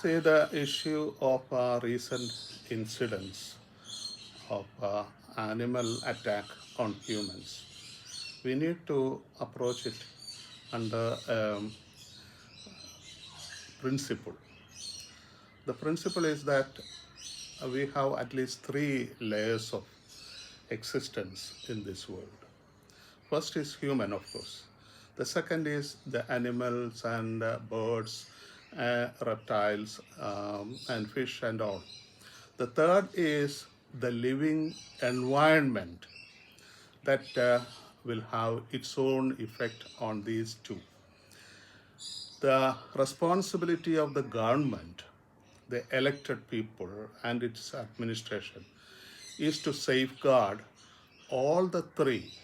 See, the issue of recent incidents of animal attack on humans, we need to approach it under principle. The principle is that we have at least three layers of existence in this world. First is human, of course. The second is the animals and birds, reptiles, and fish and all. The third is the living environment that will have its own effect on these two. The responsibility of the government, the elected people, and its administration is to safeguard all the three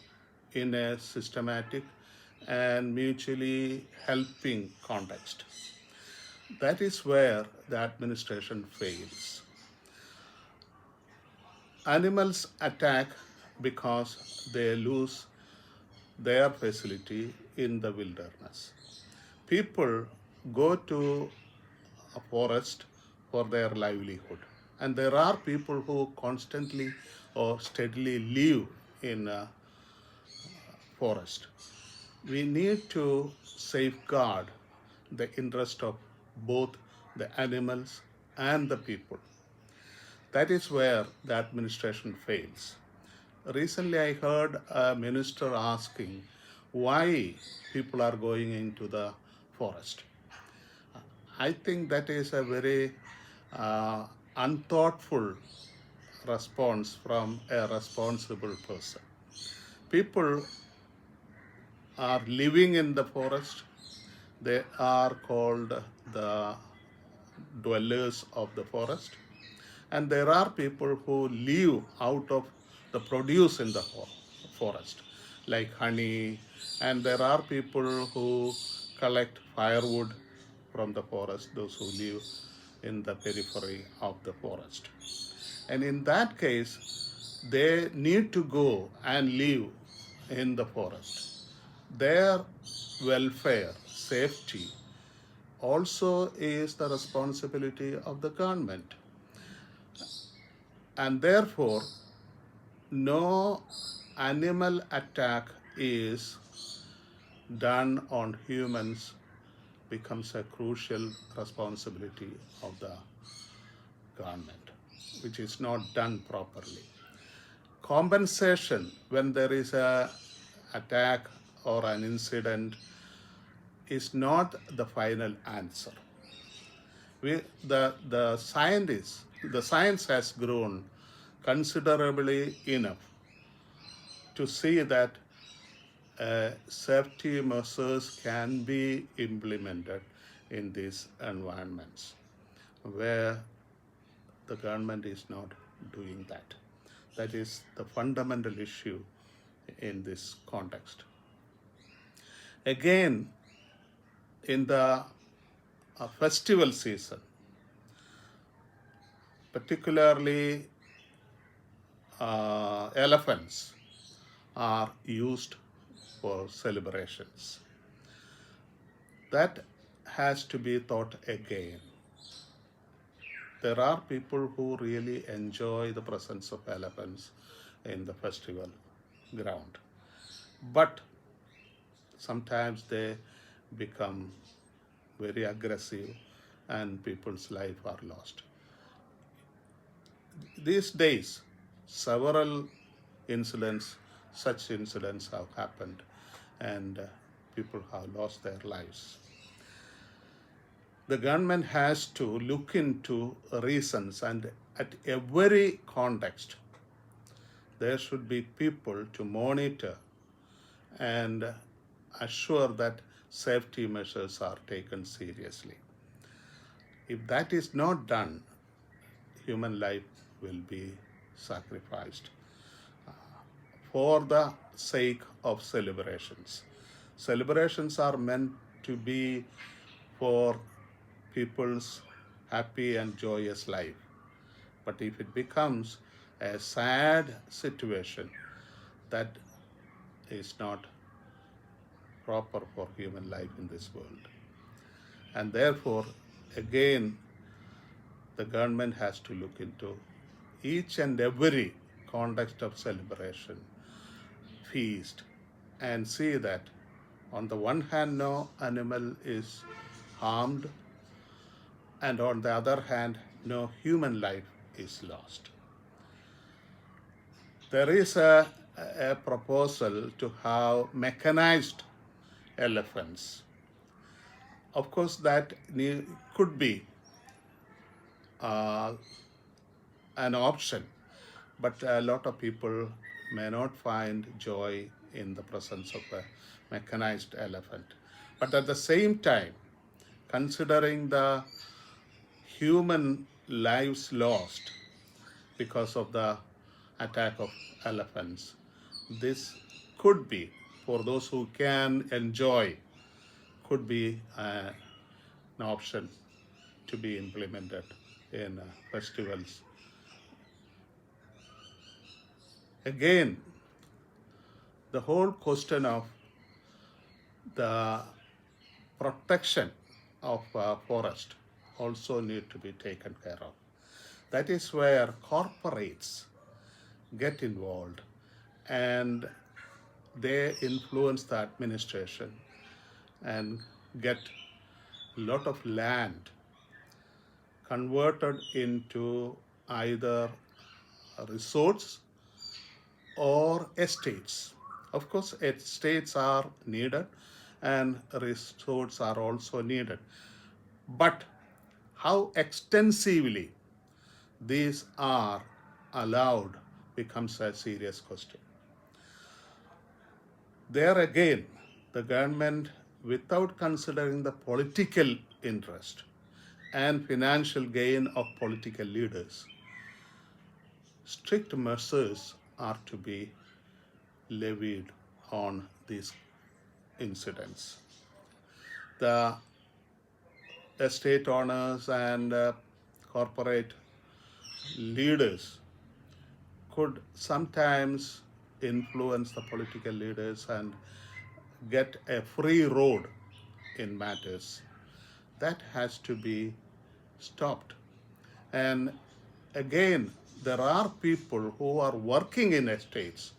in a systematic and mutually helping context. That is where the administration fails. Animals attack because they lose their facility in the wilderness. People go to a forest for their livelihood, and there are people who constantly or steadily live in a forest. We need to safeguard the interest of both the animals and the people. That is where the administration fails. Recently, I heard a minister asking why people are going into the forest. I think that is a very unthoughtful response from a responsible person. People are living in the forest. They are called the dwellers of the forest. And there are people who live out of the produce in the forest, like honey. And there are people who collect firewood from the forest, those who live in the periphery of the forest. And in that case, they need to go and live in the forest. Their welfare, safety, also is the responsibility of the government. And therefore, no animal attack is done on humans becomes a crucial responsibility of the government, which is not done properly. Compensation when there is a attack or an incident is not the final answer. The science has grown considerably enough to see that safety measures can be implemented in these environments where the government is not doing that. That is the fundamental issue in this context. Again, in the festival season, particularly elephants are used for celebrations. That has to be thought again. There are people who really enjoy the presence of elephants in the festival ground. But sometimes they become very aggressive and people's life are lost. These days, several such incidents have happened, and people have lost their lives. The government has to look into reasons, and at every context, there should be people to monitor and assure that safety measures are taken seriously. If that is not done, human life will be sacrificed for the sake of celebrations. Celebrations are meant to be for people's happy and joyous life. But if it becomes a sad situation, that is not proper for human life in this world. And therefore, again, the government has to look into each and every context of celebration, feast, and see that on the one hand, no animal is harmed, and on the other hand, no human life is lost. There is a proposal to have mechanized elephants. Of course, that could be uh, an option, but a lot of people may not find joy in the presence of a mechanized elephant. But at the same time, considering the human lives lost because of the attack of elephants, this could be, for those who can enjoy, could be an option to be implemented in festivals. Again, the whole question of the protection of forest also need to be taken care of. That is where corporates get involved and they influence the administration and get a lot of land converted into either resorts or estates. Of course, estates are needed and resorts are also needed. But how extensively these are allowed becomes a serious question. There again, the government, without considering the political interest and financial gain of political leaders, strict measures are to be levied on these incidents. The estate owners and corporate leaders could sometimes influence the political leaders and get a free road in matters. That has to be stopped. And again, there are people who are working in estates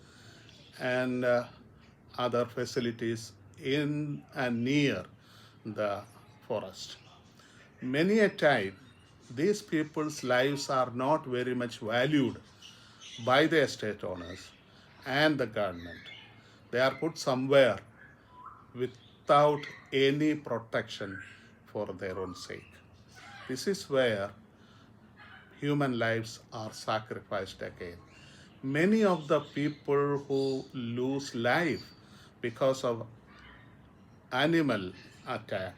and other facilities in and near the forest. Many a time, these people's lives are not very much valued by the estate owners and the government. They are put somewhere without any protection for their own sake. This is where human lives are sacrificed again. Many of the people who lose life because of animal attack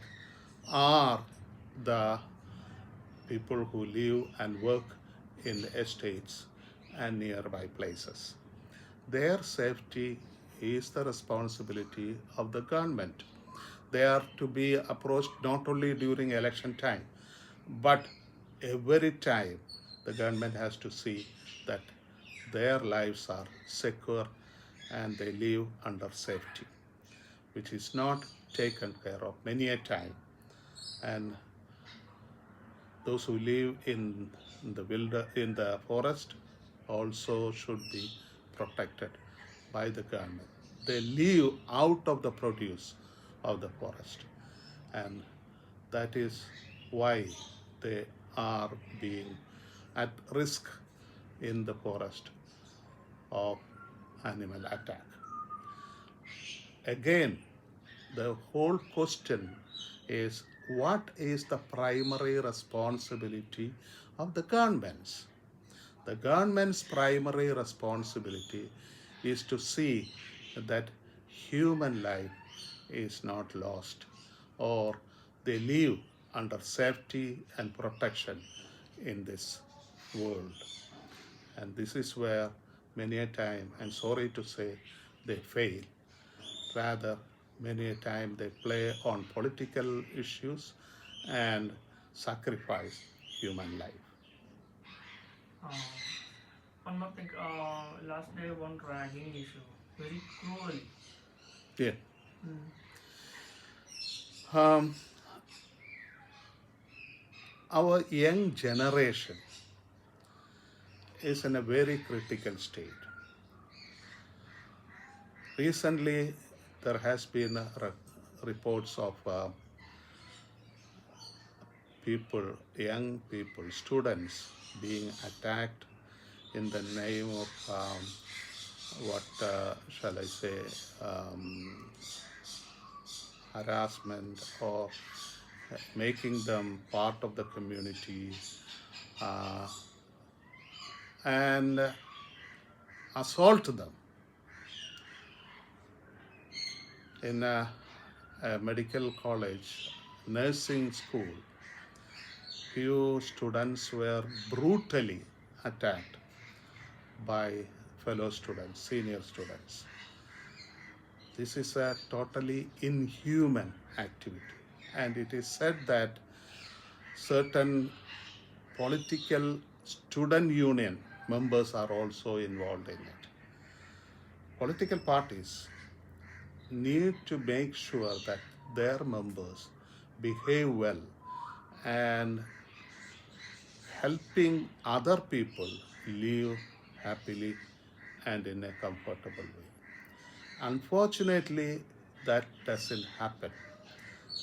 are the people who live and work in estates and nearby places. Their safety is the responsibility of the government. They are to be approached not only during election time, but every time the government has to see that their lives are secure and they live under safety, which is not taken care of many a time. And those who live in the forest also should be protected by the government. They live out of the produce of the forest, and that is why they are being at risk in the forest of animal attack. Again, the whole question is, what is the primary responsibility of the governments? The government's primary responsibility is to see that human life is not lost or they live under safety and protection in this world. And this is where many a time, and sorry to say, they fail. Rather, many a time they play on political issues and sacrifice human life. Uh, One more thing, last day one dragging issue, very cruel. Yeah. Mm. Um, our young generation is in a very critical state. Recently, there has been reports of people, young people, students being attacked in the name of what shall I say, harassment or making them part of the community uh, and assault them. In a medical college, nursing school, few students were brutally attacked by fellow students, senior students. This is a totally inhuman activity, and it is said that certain political student union members are also involved in it. Political parties need to make sure that their members behave well and helping other people live happily and in a comfortable way. Unfortunately, that doesn't happen.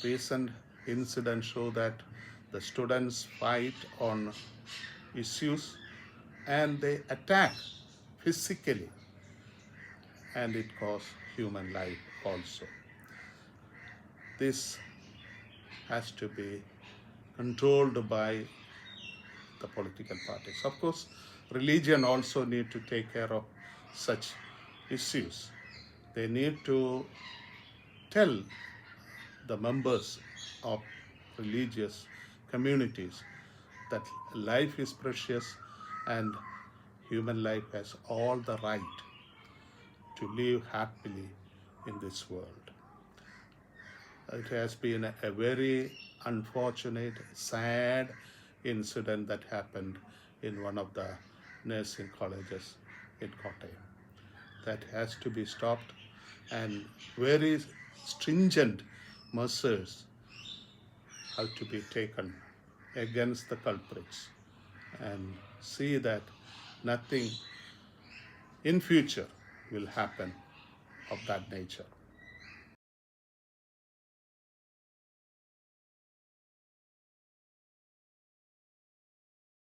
Recent incidents show that the students fight on issues and they attack physically, and it costs human life also. This has to be controlled by the political parties. Of course, religion also need to take care of such issues. They need to tell the members of religious communities that life is precious and human life has all the right to live happily in this world. It has been a very unfortunate, sad incident that happened in one of the nursing colleges in Kottayam. That has to be stopped, and very stringent measures have to be taken against the culprits and see that nothing in future will happen of that nature.